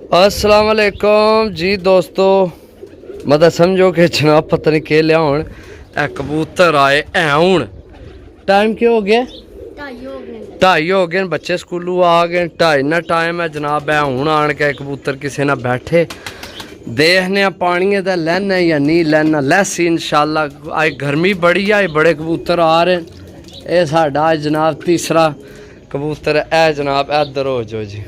अस्सलाम वालेकुम जी दोस्तों, मतलब समझो कि जनाब पता नहीं के लिया हूँ कबूतर आए हैं हूँ। टाइम क्या हो गया? 2:30 हो गए। बच्चे स्कूलों आ गए। 2:30 ना टाइम है जनाब। है हूँ आन के कबूतर किसी ना बैठे देखने पानी का लैना या नहीं लैना लैसी इंशाल्लाह। आज गर्मी बड़ी है, बड़े कबूतर आ रहे हैं। ये साडा जनाब तीसरा कबूतर है जनाब। इधर हो जो जी।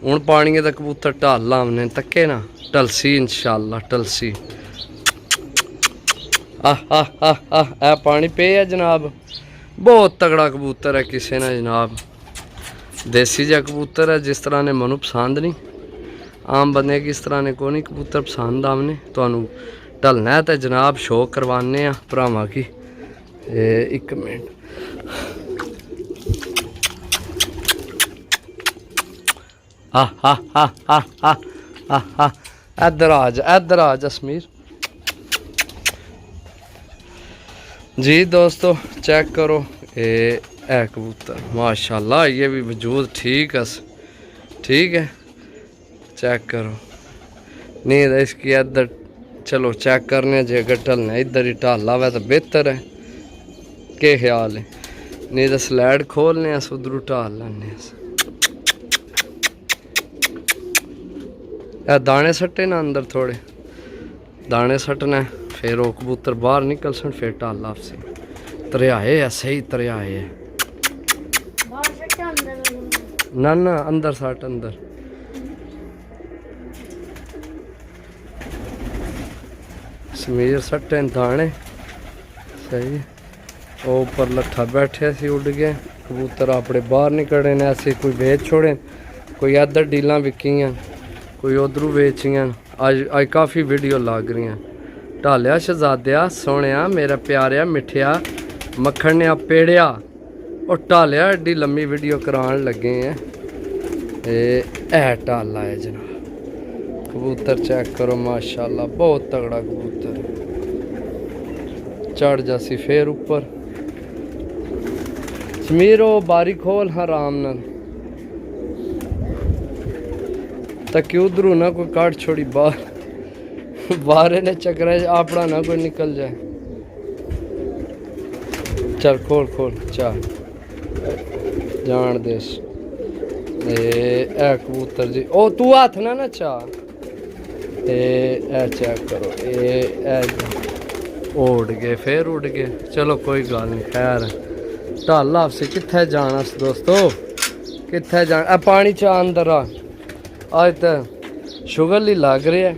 हूँ पानी का कबूतर ढाल लाने तके ना टलसी इंशाल्लाह टलसी। आह पानी पे है जनाब। बहुत तगड़ा कबूतर है किसी ने जनाब। देसी जा कबूतर है जिस तरह ने मनु पसंद नहीं, आम बंदे की इस तरह ने को नहीं कबूतर पसंद आमने तो ढलना है तो जनाब शो करवाने भरावां की। एक मिनट इधर आ जसमीर जी। दोस्तों चेक करो ये कबूतर माशाल्लाह, ये भी वजूद ठीक है। चेक करो नींद इसकी इधर। चलो चेक करने जे अगर ढलना इधर ही ढाला हुआ तो बेहतर है। के ख्याल है? नहीं तो स्लैड खोलने उधरों ढाल लेने। दाने सट्टे ना अंदर, थोड़े दाने सटना फिर वो कबूतर बाहर निकल सन फिर ढाल आपसे तरियाए है। सही तरियाए है ना अंदर सट अंदर। समीर सट्टे दाने सही। वो ऊपर लट्ठा बैठे सी उड़ गए कबूतर अपने बाहर निकले ने। ऐसे कोई बेच छोड़े, कोई इधर डीलां विकियां, कोई उधरों बेचियां। अज काफ़ी वीडियो लग रही हैं। ढालिया शहजादिया सोनिया मेरा प्यारिया मिठिया मक्खनिया पेड़िया और ढालिया एड्डी लम्मी वीडियो करान लगे हैं। ढाला है जनाब। कबूतर चेक करो माशाल्लाह, बहुत तगड़ा कबूतर। चढ़ जासी फिर ऊपर। समीरो बारी खोल आराम नाल तक उधरू ना कोई काट छोड़ी बाहर ने चक्कर अपना ना कोई निकल जाए। चल खोल चल जान देस। कबूतर जी ओ तू हाथ ना चाह। चेक करो उड़ गए फिर उड़ गए। चलो कोई गल नहीं, खैर ढाल आपसे कित्थे जाना दोस्तों, कित्थे जाना। पानी चा अंदर आ आज तो शुगर ही लग रहा है।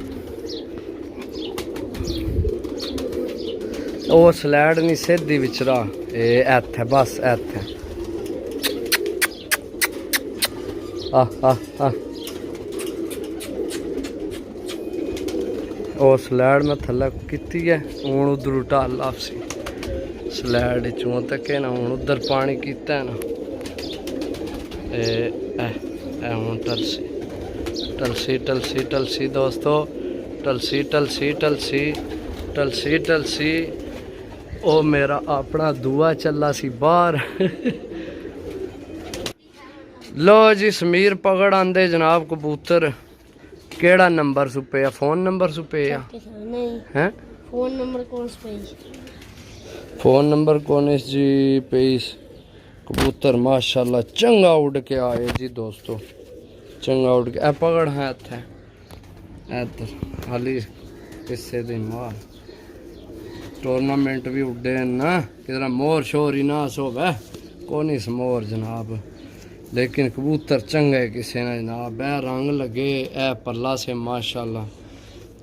वो स्लैड नहीं सीधी विचरा है बस इत्थे। वो स्लैड मैं थल्ले की है। हूँ उधर ढाल आपसी स्लैड चों तके ना। हूँ उधर पानी किया है ना। हूँ टलसी दोस्तों टलसी। ओ मेरा अपना दुआ चला सी बाहर। लो जी समीर पकड़ आंदे जनाब कबूतर। केड़ा नंबर सुपे आ? फोन नंबर सुपे आ? हैं फोन नंबर कौन इस जी पेस। कबूतर माशाल्लाह चंगा उड़ के आए जी दोस्तों, चंगा उड़ के। पकड़ है इधर हाली किस्से दिन मार टूर्नामेंट भी उड्डे ना। किधर मोर शोर ही ना सोवे कौन इस मोर जनाब। लेकिन कबूतर चंगे किसी ने जनाब। रंग लगे परला से माशाल्लाह।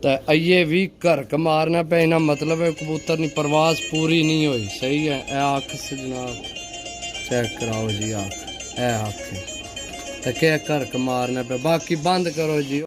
तो आइए भी घरक मारना पे ना मतलब है कबूतर की परवास पूरी नहीं हुई। सही है आँख से जनाब चेक कराओ जी। आँख तो क्या घरक मारना पे। बाकी बंद करो जी।